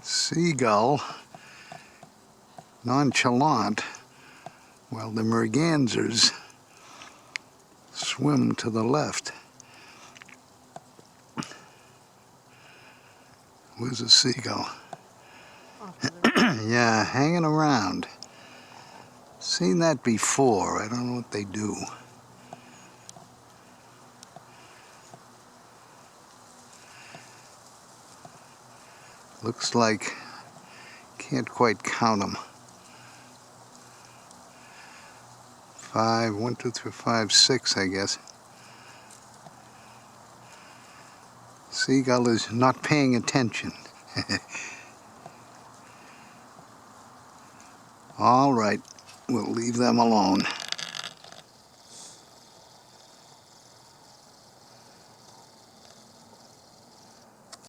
Seagull, nonchalant, while the mergansers swim to the left. Where's a seagull? Yeah, hanging around. Seen that before. I don't know what they do. Looks like can't quite count them. 5, 1, 2, 3, 5, 6, I guess. Seagull is not paying attention. All right, we'll leave them alone.